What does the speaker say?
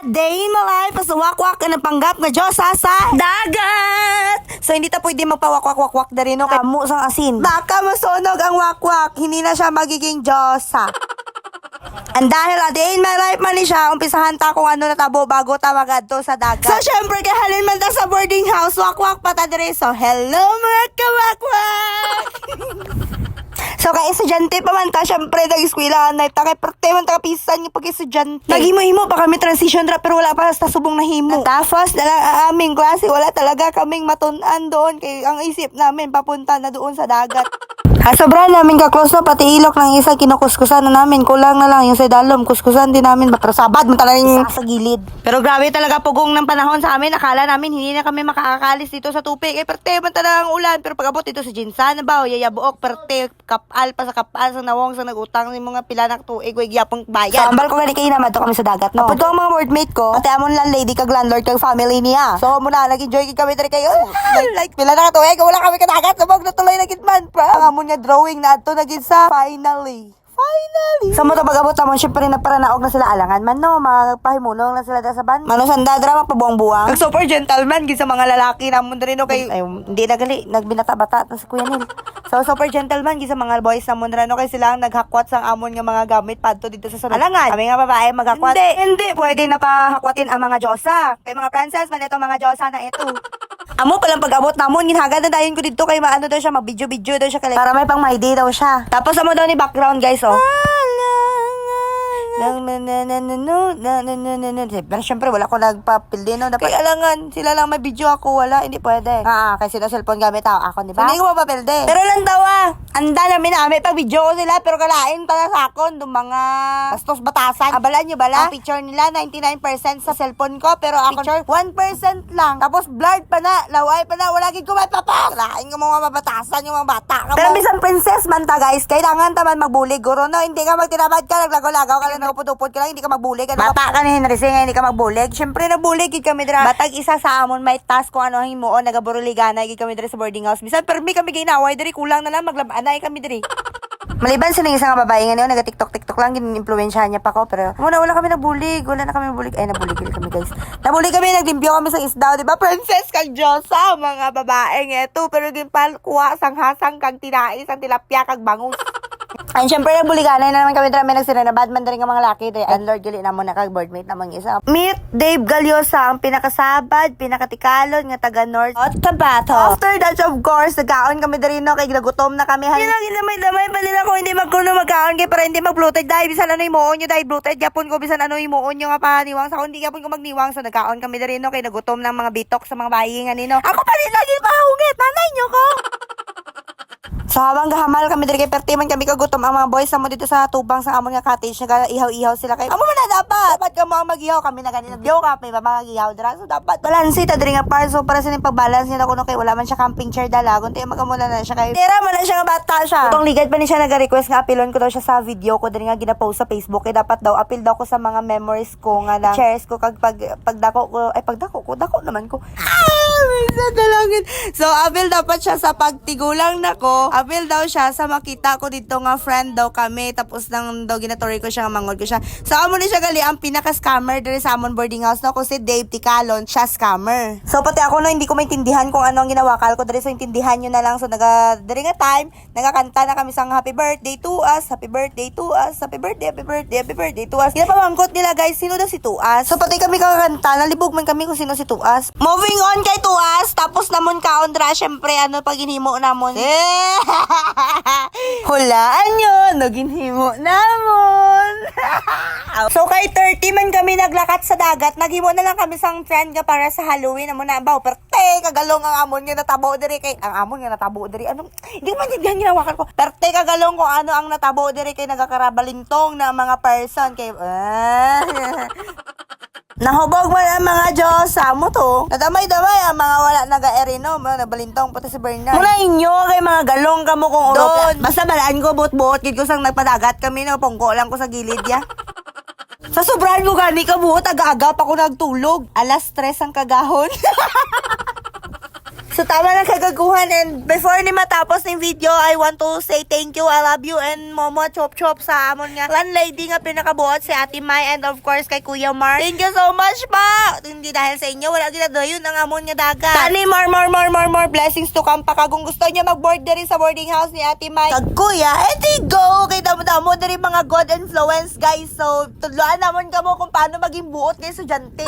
Day in my life, as wakwak ka ng panggap nga Diyos sa dagat. So hindi ta pwede magpawakwak-wakwak na rin, no? Kamu sang asin. Baka masunog ang wakwak, hindi na siya magiging Diyosa. And dahil a day in my life man ni siya, umpisahan ta kung ano natabo bago ta magadto sa dagat. So syempre kay halin man ta sa boarding house, wakwak pa ta dire. So hello mga kawakwak. So kay estudyante pa man ta, syempre nag-eskwelahan na ta kay parte man ta kapisan yung pag-estudyante. Naghimo-himo pa kami transition ra pero wala pa sa subong nahimo. Tapos na lang ang aming klase, wala talaga kaming matun-an doon kay ang isip namin papunta na doon sa dagat. Sobra namin ka-close na, pati ilok ng isa kinukuskusan na namin. Kulang na lang yung sa dalom, kuskusan din namin. Matrasabad mo talagang sa gilid. Pero grabe talaga pugong ng panahon sa amin. Akala namin hindi na kami makakakalis dito sa tupig. Eh, parte man talaga ang ulan. Pero pag-abot dito sa Jinsan na ba, o yayabuok, parte, kapal pa sa kapal, sa nawong, sa nagutang ng mga pilanak tuig, wag yapong bayan. So, ambal ko gani kayo naman to kami sa dagat, no? Apod ko ang mga wordmate ko, pati amon lang lady, kag landlord, kag family niya. So, muna, nag-enjoy kami tari kayo. Like, pilanak tuig, wala kami kadagat, sabag na tuloy na kitman. Ang amon niya drawing na ato naging sa finally. So mo to pag-abot namon, syempre na para naog na sila alangan man, no? Magpahimulong na sila sa ban. Mano sanda drama pabuang-buang. Nag super gentleman gid sa mga lalaki namon diri, no? Kay ay, hindi na gali, nagbinata-bata na si Kuya Nil. So super gentleman gid sa mga boys namon diri, no? Kay sila ang naghakwat sang amon nga mga gamit padto dito sa sunod alangan. Kami nga babae maghakwat. Hindi pwede na pahakwatin ang mga Diyosa. Kay mga princess man ito mga Diyosa na ito. Amo palang pag-abot namon, ginhagad na dayon ko dito kay maano daw siya, mag-video-video daw siya kay para may pang my day daw siya. Tapos amo daw ni background guys, oh. Pero syempre wala ko nagpapildi, no? Dapat alangan, sila lang may video, ako wala, hindi pwede. Kasi na cellphone gamit ako, di ba? Hindi ko mapapildi. Pero lang daw anda namin pag video ko sila, pero kalain pala sa akon, yung mga bastos batasan. Abala nyo bala? Ang picture nila, 99% sa cellphone ko, pero ako picture, 1% lang. Tapos blurred pa na, laway pa na, wala gid ko mapapas. Kalain ko mga mabatasan, yung mga bata. Pero bisan princess man ta guys, kailangan taman magbulig, guro, no? Hindi ka magtinabad ka, naglagaw-lagaw ka lang, upod-upod ka lang, hindi ka magbulig. Bata ka ni Henry Singh, hindi ka magbulig. Syempre nabulig gid kami dira. Batag isa sa amon may task kung ano himuon, nagaburuligana gid kami dira sa boarding house. Bisan permi kami ginaway diri, kulang na lang maglabanay kami diri. Maliban sa isang babae nga niyo, naga-TikTok lang, gin-influensyahan niya pa ko, pero wala kami nabulig, wala na kami nabulig. Ay, nabulig kami guys. Nabulig kami, naglimpyo kami sa isda, di ba? Princess kag Diyosa, mga babae nga ito, pero ginpalkuha sang hasang kag tinais, ang tilapia kag bangus. And syempre nagbuliganay na naman kami drama nagsinanabad man rin ng mga laki dre. And Lord gali na mo nakag-boardmate namang isa. Meet Dave Galyosa, ang pinakasabad, pinakatikalon nga taga North Cotabato. After that, of course, nagkaon kami dre, no, kay nagutom na kami. Ginamay-damay pa nila ko hindi magkuno magkaon kay para hindi mag-bloated dahil bisan ano imuon nyo dahil bloated yapon ko bisan ano imuon nyo nga pa niwang sa kundi yapon ko magniwang so nagkaon kami dre, no, kay nagutom ng mga bitok sa mga bayi nga nino. Ako pa rin lagi pahungit, nanay nyo ko. So habang gahamal kami diri kay pertiman kami kagutom ang mga boys amo dito sa tubang sa amon nga cottage nag-ihaw-ihaw sila kay amo man na dapat ka mo mag-ihaw kami na ganito biyo ka may mag-ihaw dira so dapat balanse ta diri nga par so para sa ning pag-balance nila kuno kay wala man siya camping chair dala kundi magamula na siya kay tira man na siya nga bata siya tong ligad pa ni siya nag-request nga apilon ko daw siya sa video ko diri nga gina-post sa Facebook kay dapat daw apil daw ko sa mga memories ko nga lang shares ko kag pagdako ko dako naman ko so apil dapat siya sa pagtigulang nako. Apil daw siya sa makita ko dito nga friend daw kami tapos nang daw ginatory ko siya nga mangod ko siya. So amo ni siya gali ang pinaka-scammer diri sa amon boarding house no ko si Dave Ticalon, siya scammer. So pati ako no hindi ko maintindihan kung ano ang ginawakal ko diri so intindihan niyo na lang so diri nga time nagakanta na kami sang happy birthday to us, happy birthday to us, happy birthday, happy birthday, happy birthday to us. Ginapamangkot nila guys sino daw si Tuas. So pati kami kakanta nalibog man kami kung sino si Tuas. Moving on kay Tuas tapos namon kaon dra syempre ano pag hinimo namon. Hulaan nyo, naginhimo namon. So kay 30 man kami naglakat sa dagat, naghimo na lang kami sang friend nga para sa Halloween amo na baw perte kagalong ang amon nga natabo diri kay ang amon nga natabo diri ano hindi man gid ginawakan ko. Perte kagalong ko ano ang natabo diri kay nagakarabalintong na mga person kay nahubog man ang mga Diyosa mo to. Nadamay-damay ang mga wala naga-erino, nabalintong pati si Bernard. Muna inyo kay mga galong kamo kung doon. Basta balaan ko buot-buot gid ko sang nagpadagat kami na pungko lang ko sa gilid ya. Sa sobrahan ko gani ka buot aga-aga pa ko nagtulog. Alas 3 ang kagahon. So tama lang kagaguhan, and before ni matapos ng video, I want to say thank you, I love you, and Momo Chop Chop sa amon nga landlady nga pinakabuot si Ate Mai, and of course kay Kuya Mark. Thank you so much pa! Hindi dahil sa inyo, wala ginadayon ang amon nga dagat. Tani more blessings to come pa kung gusto niya mag-board diri sa boarding house ni Ate Mai. Kag Kuya, edi go! Kay damo-damo diri mga good influence guys. So, tudloan namon kamo kung paano maging buot ng estudyante.